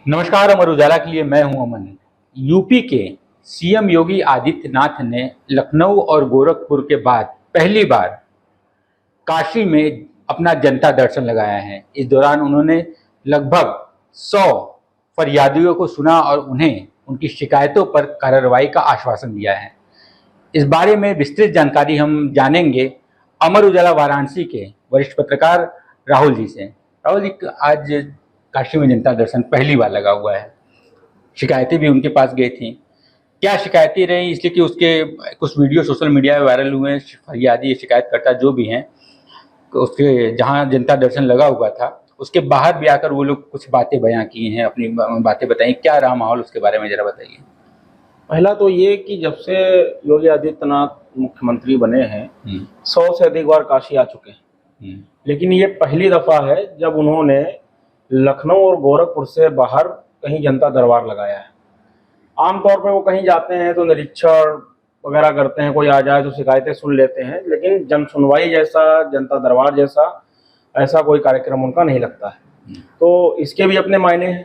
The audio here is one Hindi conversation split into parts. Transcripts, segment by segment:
नमस्कार। अमर उजाला के लिए मैं हूं अमन। यूपी के सीएम योगी आदित्यनाथ ने लखनऊ और गोरखपुर के बाद पहली बार काशी में अपना जनता दर्शन लगाया है। इस दौरान उन्होंने लगभग 100 फरियादियों को सुना और उन्हें उनकी शिकायतों पर कार्रवाई का आश्वासन दिया है। इस बारे में विस्तृत जानकारी हम जानेंगे अमर उजाला वाराणसी के वरिष्ठ पत्रकार राहुल जी से। राहुल जी, आज काशी में जनता दर्शन पहली बार लगा हुआ है, शिकायतें भी उनके पास गई थी। क्या शिकायतें रही, इसलिए कि उसके कुछ वीडियो सोशल मीडिया में वायरल हुए हैं, फरियादी शिकायतकर्ता जो भी हैं, तो उसके जहां जनता दर्शन लगा हुआ था उसके बाहर भी आकर वो लोग कुछ बातें बयां की हैं, अपनी बातें बताई। क्या रहा माहौल, उसके बारे में जरा बताइए। पहला तो ये कि जब से योगी आदित्यनाथ मुख्यमंत्री बने हैं 100 से अधिक बार काशी आ चुके हैं, लेकिन ये पहली दफा है जब उन्होंने लखनऊ और गोरखपुर से बाहर कहीं जनता दरबार लगाया है। आमतौर पर वो कहीं जाते हैं तो निरीक्षण वगैरह करते हैं, कोई आ जाए तो शिकायतें सुन लेते हैं, लेकिन जन सुनवाई जैसा, जनता दरबार जैसा ऐसा कोई कार्यक्रम उनका नहीं लगता है। तो इसके भी अपने मायने हैं।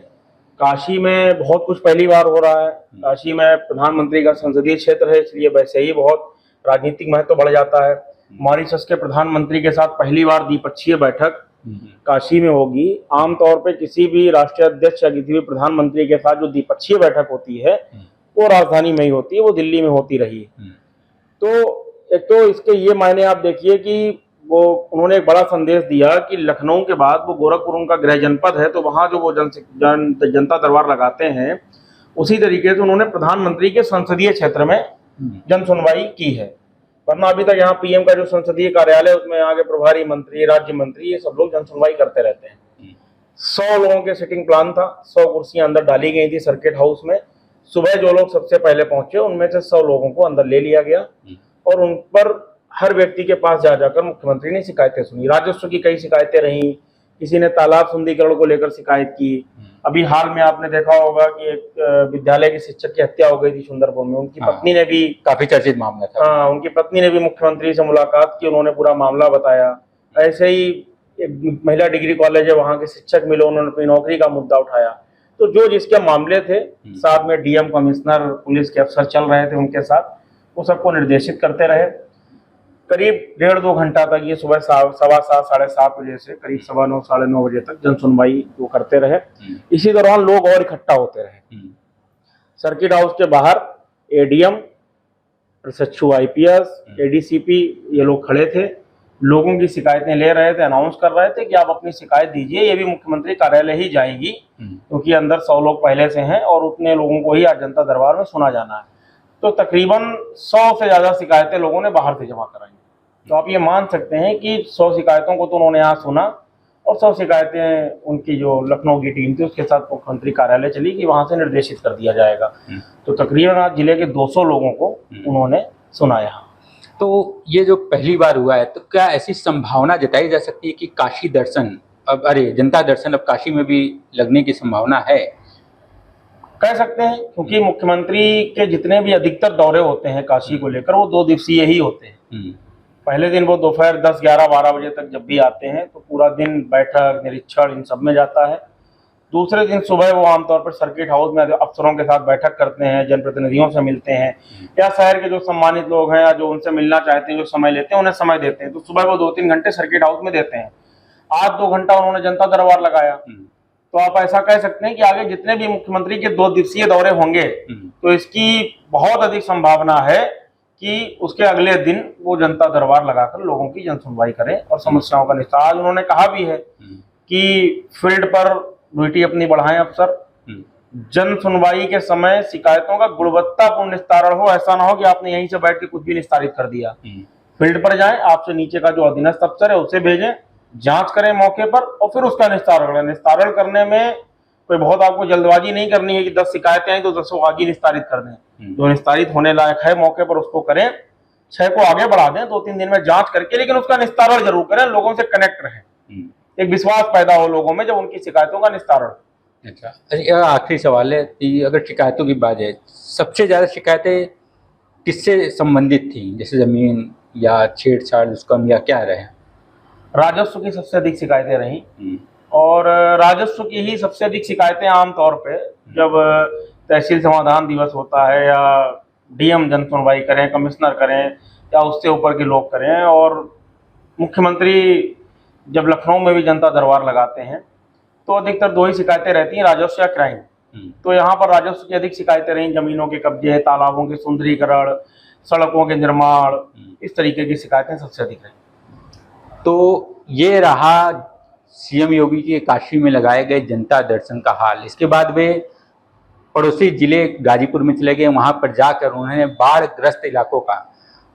काशी में बहुत कुछ पहली बार हो रहा है। काशी में प्रधानमंत्री का संसदीय क्षेत्र है, इसलिए वैसे ही बहुत राजनीतिक महत्व बढ़ जाता है। मॉरिशस के प्रधानमंत्री के साथ पहली बार द्विपक्षीय बैठक काशी में होगी। आमतौर पे किसी भी राष्ट्रीय अध्यक्ष या किसी भी प्रधानमंत्री के साथ जो द्विपक्षीय बैठक होती है वो राजधानी में ही होती है, वो दिल्ली में होती रही है। तो एक तो इसके ये मायने आप देखिए कि वो उन्होंने एक बड़ा संदेश दिया कि लखनऊ के बाद वो गोरखपुर उनका गृह जनपद है, तो वहाँ जो वो जनता दरबार लगाते हैं उसी तरीके से उन्होंने प्रधानमंत्री के संसदीय क्षेत्र में जन सुनवाई की है। वरना अभी तक यहाँ पीएम का जो संसदीय कार्यालय उसमें यहाँ के प्रभारी मंत्री, राज्य मंत्री, ये सब लोग जन सुनवाई करते रहते हैं। 100 लोगों के सिटिंग प्लान था, 100 कुर्सियां अंदर डाली गई थी सर्किट हाउस में। सुबह जो लोग सबसे पहले पहुंचे उनमें से 100 लोगों को अंदर ले लिया गया और उन पर हर व्यक्ति के पास जा जाकर मुख्यमंत्री ने शिकायतें सुनी। राजस्व की कई शिकायतें रहीं, किसी ने तालाब सुंदरीकरण को लेकर शिकायत की। अभी हाल में आपने देखा होगा कि एक विद्यालय के शिक्षक की हत्या हो गई थी सुंदरपुर में। उनकी पत्नी ने भी, काफी चर्चित मामला था। हाँ, उनकी पत्नी ने भी मुख्यमंत्री से मुलाकात की, उन्होंने पूरा मामला बताया। ऐसे ही एक महिला डिग्री कॉलेज है, वहाँ के शिक्षक मिले, उन्होंने अपनी नौकरी का मुद्दा उठाया। तो जो जिसके मामले थे, साथ में डीएम, कमिश्नर, पुलिस के अफसर चल रहे थे उनके साथ, वो सबको निर्देशित करते रहे। करीब 1.5-2 घंटा तक ये सुबह 7:15 साढ़े 7 बजे से करीब 9:15 साढ़े 9 बजे तक जन सुनवाई वो करते रहे। इसी दौरान लोग और इकट्ठा होते रहे। सर्किट हाउस के बाहर एडीएम, प्रशिक्षु आईपीएस, एडीसीपी ये लोग खड़े थे, लोगों की शिकायतें ले रहे थे, अनाउंस कर रहे थे कि आप अपनी शिकायत दीजिए, ये भी मुख्यमंत्री कार्यालय ही जाएगी, क्योंकि अंदर 100 लोग पहले से हैं और उतने लोगों को ही आज जनता दरबार में सुना जाना है। तो तकरीबन 100 से ज्यादा शिकायतें लोगों ने बाहर से जमा कराई। तो आप ये मान सकते हैं कि 100 शिकायतों को तो उन्होंने यहाँ सुना और 100 शिकायतें उनकी जो लखनऊ की टीम थी उसके साथ मुख्यमंत्री कार्यालय चली कि वहां से निर्देशित कर दिया जाएगा। तो तकरीबन आज जिले के 200 लोगों को उन्होंने सुना यहाँ। तो ये जो पहली बार हुआ है, तो क्या ऐसी संभावना जताई जा सकती है कि काशी दर्शन जनता दर्शन अब काशी में भी लगने की संभावना है? कह सकते हैं, क्योंकि मुख्यमंत्री के जितने भी अधिकतर दौरे होते हैं काशी को लेकर वो 2 दिवसीय ही होते हैं। पहले दिन वो दोपहर 10, 11, 12 बजे तक जब भी आते हैं तो पूरा दिन बैठक, निरीक्षण इन सब में जाता है। दूसरे दिन सुबह वो आमतौर पर सर्किट हाउस में अफसरों के साथ बैठक करते हैं, जनप्रतिनिधियों से मिलते हैं, या शहर के जो सम्मानित लोग हैं या जो उनसे मिलना चाहते हैं, जो समय लेते हैं, उन्हें समय देते हैं। तो सुबह वो 2-3 घंटे सर्किट हाउस में देते हैं। आज 2 घंटा उन्होंने जनता दरबार लगाया। तो आप ऐसा कह सकते हैं कि आगे जितने भी मुख्यमंत्री के 2 दिवसीय दौरे होंगे तो इसकी बहुत अधिक संभावना है कि उसके अगले दिन वो जनता दरबार लगाकर लोगों की जन सुनवाई करें और समस्याओं का निस्तार। आज उन्होंने कहा भी है कि फील्ड पर ड्यूटी अपनी बढ़ाएं अफसर, जन सुनवाई के समय शिकायतों का गुणवत्तापूर्ण निस्तारण हो, ऐसा ना हो कि आपने यहीं से बैठ के कुछ भी निस्तारित कर दिया। फील्ड पर जाएं, आपसे नीचे का जो अधीनस्थ अफसर है उसे भेजें, जांच करें मौके पर और फिर उसका निस्तारण करें। निस्तारण करने में कोई बहुत आपको जल्दबाजी नहीं करनी है कि 10 शिकायतें आई तो 10 आगे निस्तारित कर दें। जो निस्तारित होने लायक है मौके पर उसको करें, 6 को आगे बढ़ा दें 2-3 दिन में जांच करके, लेकिन उसका निस्तारण जरूर करें, लोगों से कनेक्ट रहें, एक विश्वास पैदा हो लोगों में जब उनकी शिकायतों का निस्तारण। अच्छा, आखिरी सवाल है कि अगर शिकायतों की बात है, सबसे ज्यादा शिकायतें किससे संबंधित थी, जैसे जमीन या छेड़छाड़, दुष्कर्म या क्या रहे? राजस्व की सबसे अधिक शिकायतें रहीं और राजस्व की ही सबसे अधिक शिकायतें आमतौर पे जब तहसील समाधान दिवस होता है या डीएम जन सुनवाई करें, कमिश्नर करें या उससे ऊपर के लोग करें, और मुख्यमंत्री जब लखनऊ में भी जनता दरबार लगाते हैं तो अधिकतर दो ही शिकायतें रहती हैं, राजस्व या क्राइम। तो यहाँ पर राजस्व की अधिक शिकायतें रहीं, जमीनों के कब्जे, तालाबों के सुंदरीकरण, सड़कों के निर्माण, इस तरीके की शिकायतें सबसे अधिक रहीं। तो ये रहा सीएम योगी के काशी में लगाए गए जनता दर्शन का हाल। इसके बाद वे पड़ोसी जिले गाजीपुर में चले गए। वहां पर जाकर उन्होंने बाढ़ ग्रस्त इलाकों का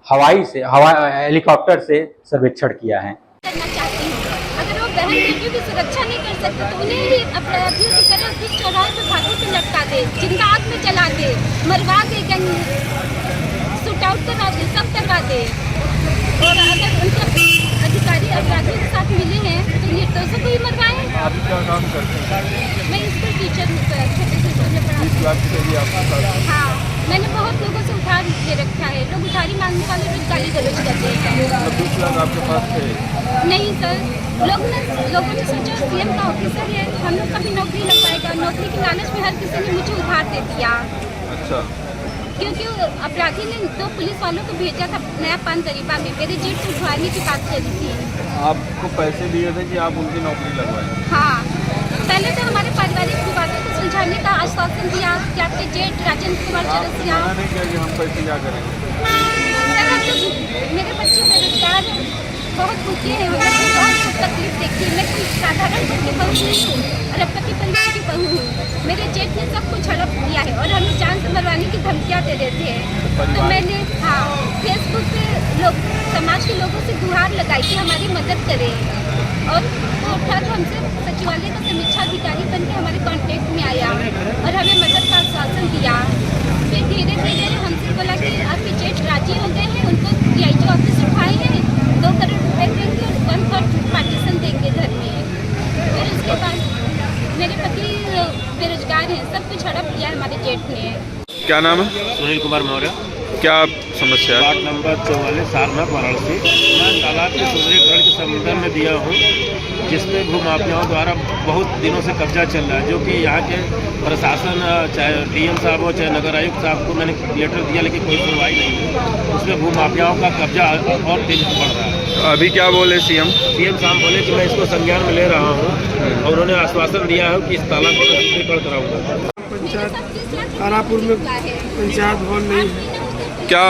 हेलीकॉप्टर से सर्वेक्षण किया है। करना चाहती हूँ, अगर वो बहन बेटियों की सुरक्षा नहीं कर सकते तो उन्हें ही अपराधियों की तरह ठीक चौराहे पे फांसी पे लटका दे, जिंदा आग में जला दे, मरवा दे, शूट आउट करा दे, सब करवा दे। और अगर उनके अधिकारी अपराधियों के साथ मिले हैं तो निर्दोषों को ही मरवाएं। आप क्या काम करते हैं? मैं स्कूल टीचर हूँ सर, छोटे से स्कूल में पढ़ाती हूँ। हाँ, मैंने बहुत लोगों से उधार ले रखा है। लोग उधारी मांगने वाले रोज गाली गलौज करते हैं। 20 लाख आपके पास थे? नहीं सर, लोगों ने सोचा सीएम का ऑफिसर है, हम लोग का भी नौकरी लग पाएगा। नौकरी की लालच में हर किसी ने मुझे उधार दे दिया। अच्छा, क्योंकि अपराधी ने तो पुलिस वालों को भेजा था नया पान तरीका में, मेरे जेट से उठवाने की बात चली थी। आपको पैसे दिए थे कि आप उनकी नौकरी लगवाएं? हाँ, पहले तो हमारे पारिवारिक विवादों को सुलझाने का आश्वासन दिया कि आपके जेठ राजेंद्र कुमार चौरसिया। मना नहीं किया कि हम पैसे क्या करेंगे? सर, हम लोग, मेरे बच्चे बेरोजगार हैं, बहुत भूखे हैं, उन्होंने बहुत तकलीफ देखी। मैं कोई साधारण घर की बहू नहीं हूँ, अरबपति परिवार की बहू हूँ। मेरे जेठ ने सब कुछ हड़प दिया है और हमें जान से मरवाने की धमकियाँ दे देते हैं। तो मैंने फेसबुक पे समाज के लोगों से गुहार लगाई कि हमारी मदद करें, और वो उठा तो हमसे सचिवालय का समीक्षा अधिकारी बन के हमारे कॉन्टेक्ट में आया और हमें मदद का आश्वासन दिया। फिर धीरे धीरे हमसे बोला कि आपके जेठ राजी हो गए हैं, उनको DIG ऑफिस उठाए हैं, 2 करोड़ रुपए देंगे और 1 पार्टीशन देंगे घर में। फिर उसके बाद मेरे पति बेरोजगार हैं, सब कुछ हड़प लिया हमारे जेठ ने। क्या नाम है? सुनील कुमार मौर्य, क्या समस्या है? Ward number 44, Sarnath, Varanasi. मैं तालाब के सुंदरीकरण के संबंध में दिया हूँ, जिसमें भूमाफियाओं द्वारा बहुत दिनों से कब्जा चल रहा है, जो कि यहाँ के प्रशासन, चाहे डीएम साहब हो चाहे नगर आयुक्त साहब को मैंने लेटर दिया, लेकिन कोई सुनवाई नहीं हुई। उसमें भूमाफियाओं का कब्जा और तेज बढ़ रहा है। अभी क्या बोले सीएम साहब बोले कि मैं इसको संज्ञान में ले रहा हूँ और उन्होंने आश्वासन दिया है कि इस तालाब को सुंदरीकरण कराऊंगा। तारापुर में पंचायत भवन नहीं है। क्या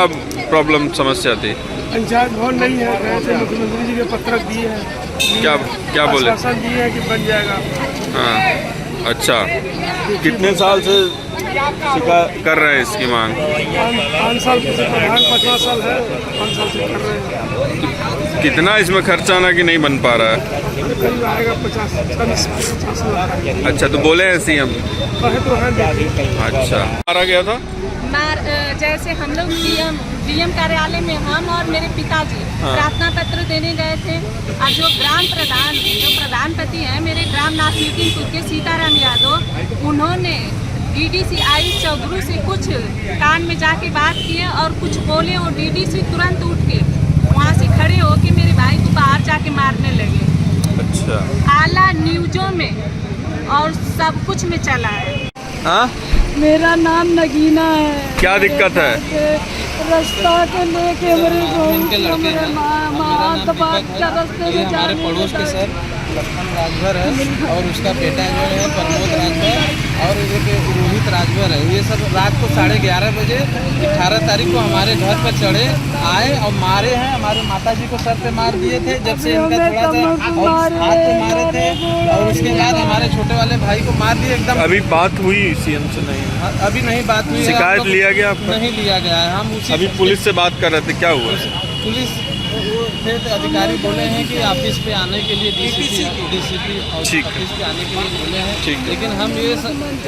प्रॉब्लम समस्या थी? पंचायत भवन नहीं है, ऐसे मुख्यमंत्री जी के पत्रक दिए हैं। क्या बोले? आश्वासन दिए हैं कि बन जाएगा। हाँ, अच्छा। कितने साल से कर रहे हैं इसकी मांग? 5 साल से प्रधान 50 साल है, 5 साल से कर रहे हैं। कितना इसमें खर्चा आना कि नहीं बन पा रहा है? करीब आएगा 50 लाख। अच्छा, तो बोले हैं सीएम? कहे तो है। अच्छा, मारा गया था? जैसे हम लोग डीएम कार्यालय में हम और मेरे पिताजी प्रार्थना पत्र देने गए थे, और जो प्रधानपति हैं मेरे ग्राम नासिरुद्दीनपुर के सीताराम यादव, उन्होंने DDC चौधरी से कुछ कान में जाके बात किए और कुछ बोले, और DDC तुरंत उठ के वहाँ से खड़े होके मेरे भाई को बाहर जाके मारने लगे। अच्छा, आला न्यूज़ों में और सब कुछ में चला है। हाँ, मेरा नाम नगीना है। क्या दिक्कत है? रास्ता के लेके मेरे माँ दबा का रास्ते में हमारे पड़ोस के सर लखन राजभर है और उसका बेटा जो है प्रमोद राजभर और एक रोहित राजभर है। ये सब रात को 11:30 बजे 18 तारीख को हमारे घर पर चढ़े आए और मारे हैं। हमारे माताजी को सर पे मार दिए थे, जब से इनका थोड़ा सा और हाथ पे मारे थे, और उसके बाद हमारे छोटे वाले भाई को मार दिए एकदम। अभी बात हुई सीएम से? नहीं, अभी नहीं बात हुई। शिकायत लिया गया आपका? नहीं लिया गया है। हम अभी पुलिस से बात कर रहे थे, क्या हुआ? पुलिस थे तो अधिकारी बोले हैं कि ऑफिस पे आने के लिए DCP ऑफिस पे आने के लिए बोले हैं, लेकिन हम ये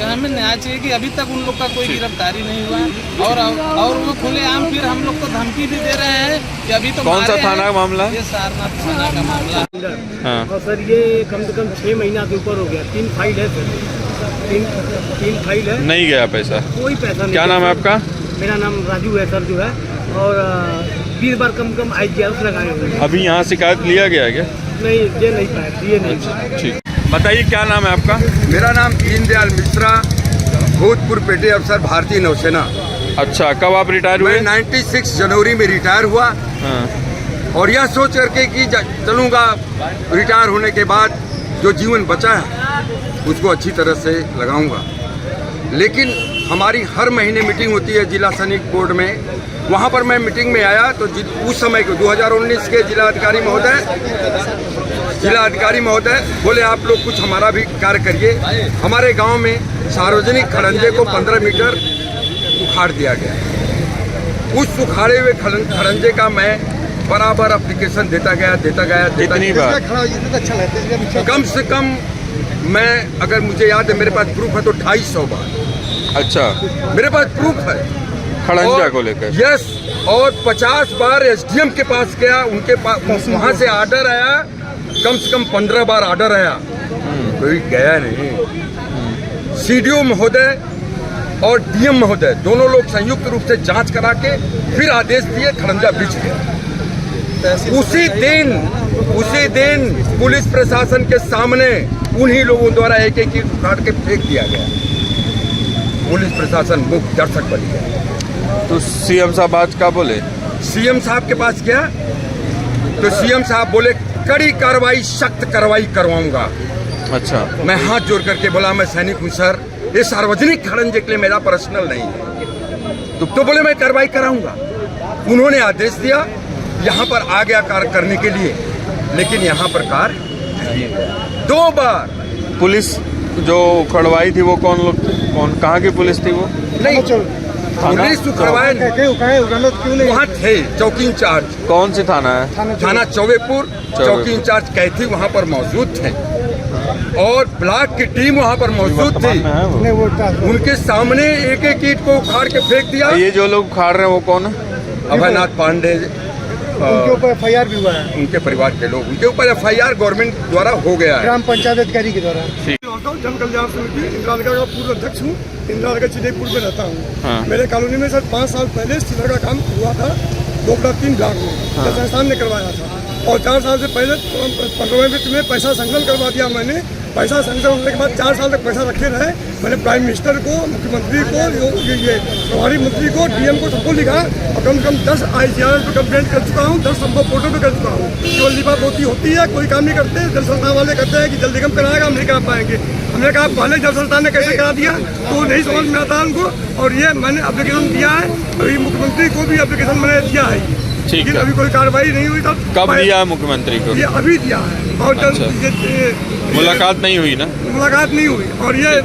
हमें न्याय चाहिए कि अभी तक उन लोग का कोई गिरफ्तारी नहीं हुआ, और वो खुलेआम फिर हम लोग को धमकी भी दे रहे हैं कि अभी तो कौन सा थाना का मामला? ये सारनाथ थाना का मामला। हाँ, और सर ये कम से कम 6 महीना के ऊपर हो गया। 3 फाइल है सर, 3 फाइल है, नहीं गया पैसा? कोई पैसा नहीं। क्या नाम है आपका? मेरा नाम राजू है सर, जो है, और 20 बार कम IGR लगाए हुए हैं। अभी यहाँ शिकायत लिया गया क्या? नहीं, ये नहीं पाया, ये नहीं। ठीक। बताइए क्या नाम है आपका? मेरा नाम दीनदयाल मिश्रा, भूतपूर्व पेटे अफसर, भारतीय नौसेना। अच्छा, कब आप रिटायर हुए? मैं 96 जनवरी में रिटायर हुआ। हाँ। और यह सोच करके कि चलूँगा रिटायर होने के बाद जो जीवन बचा है उसको अच्छी तरह से लगाऊंगा। लेकिन हमारी हर महीने मीटिंग होती है जिला सैनिक बोर्ड में, वहाँ पर मैं मीटिंग में आया तो उस समय को 2019 के जिलाधिकारी महोदय बोले आप लोग कुछ हमारा भी कार्य करिए। हमारे गांव में सार्वजनिक खड़ंजे को 15 मीटर उखाड़ दिया गया। उस उखाड़े हुए खड़ंजे का मैं बराबर एप्लीकेशन देता गया। कितनी बार? कम से कम मैं, अगर मुझे याद है, मेरे पास प्रूफ है तो 250 बार। अच्छा, मेरे पास प्रूफ है खड़ंजा को लेकर। यस, और 50 बार एसडीएम के पास गया, उनके पास वहाँ से आर्डर आया, कम से कम 15 बार आर्डर आया, कोई गया नहीं। सीडीओ महोदय और डीएम महोदय दोनों लोग संयुक्त रूप से जांच करा के फिर आदेश दिए, खड़ंजा बिछ गया। उसी दिन पुलिस प्रशासन के सामने उन्हीं लोगों द्वारा एक ईंट उखाड़ के फेंक दिया गया। पुलिस प्रशासन मुक्त दर्शक बन गया। तो सीएम साहब आज क्या बोले? सीएम साहब के पास गया तो सीएम साहब बोले कड़ी कार्रवाई, सख्त कार्रवाई करवाऊंगा। अच्छा, मैं हाथ जोड़ करके बोला मैं सैनिक हूँ सर, ये सार्वजनिक खड़ंजे के लिए मेरा पर्सनल नहीं है। तो बोले मैं कार्रवाई कराऊंगा। उन्होंने आदेश दिया, यहाँ पर आ गया कार्य करने के लिए, लेकिन यहाँ पर कार्य 2 बार। पुलिस जो उखड़वाई थी वो कहाँ की पुलिस थी वो? नहीं, पुलिस उखड़वाई वहाँ थे चौकी इंचार्ज। कौन सी थाना है? थाना चौबेपुर। चौकी इंचार्ज कैथी वहाँ पर मौजूद थे और ब्लॉक की टीम वहाँ पर मौजूद थी। उनके सामने एक ईंट को उखाड़ के फेंक दिया। ये जो लोग उखाड़ रहे हैं वो कौन है? अभयनाथ पांडे, उनके ऊपर एफआईआर भी हुआ है। उनके परिवार के लोग, उनके ऊपर एफआईआर गवर्नमेंट द्वारा हो गया है, ग्राम पंचायत अधिकारी के द्वारा। जन कल्याण समिति इंदिरा का पूर्व अध्यक्ष हूँ। इंदिरा चिदेपुर में रहता हूँ। हाँ। मेरे कॉलोनी में सर 5 साल पहले सीलर का काम हुआ था 2-3 ब्लॉक में। हाँ। संस्थान ने करवाया था और 4 साल से पहले 15वें वित्त में पैसा संकलन करवा दिया मैंने। पैसा संकलन होने के बाद 4 साल तक पैसा रखे रहे। मैंने प्राइम मिनिस्टर को, मुख्यमंत्री को, ये प्रभारी मंत्री को, डीएम को, सबको लिखा और कम से कम 10 IGR पे कंप्लेंट कर चुका हूँ, 10 संभव पोर्टल पे कर चुका हूँ। केवल लिपा पोती होती है, कोई काम नहीं करते। जल संस्थान वाले कहते हैं कि जल निगम कराएगा, हम नहीं करा पाएंगे। हमने कहा पहले जल संस्थान ने कैसे करा दिया तो नहीं समझ में आता उनको। और ये मैंने एप्लीकेशन दिया है, अभी मुख्यमंत्री को भी एप्लीकेशन मैंने दिया है, लेकिन अभी कोई कार्रवाई नहीं हुई। तब कब दिया है मुख्यमंत्री को? ये अभी दिया है और मुलाकात नहीं हुई ना? मुलाकात नहीं हुई। और ये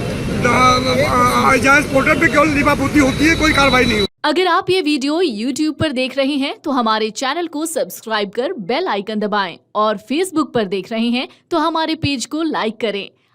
पोर्टल पे केवल लिपापोती होती है, कोई कार्रवाई नहीं हुई। अगर आप ये वीडियो YouTube पर देख रहे हैं तो हमारे चैनल को सब्सक्राइब कर बेल आइकन दबाएं और Facebook पर देख रहे हैं तो हमारे पेज को लाइक करें।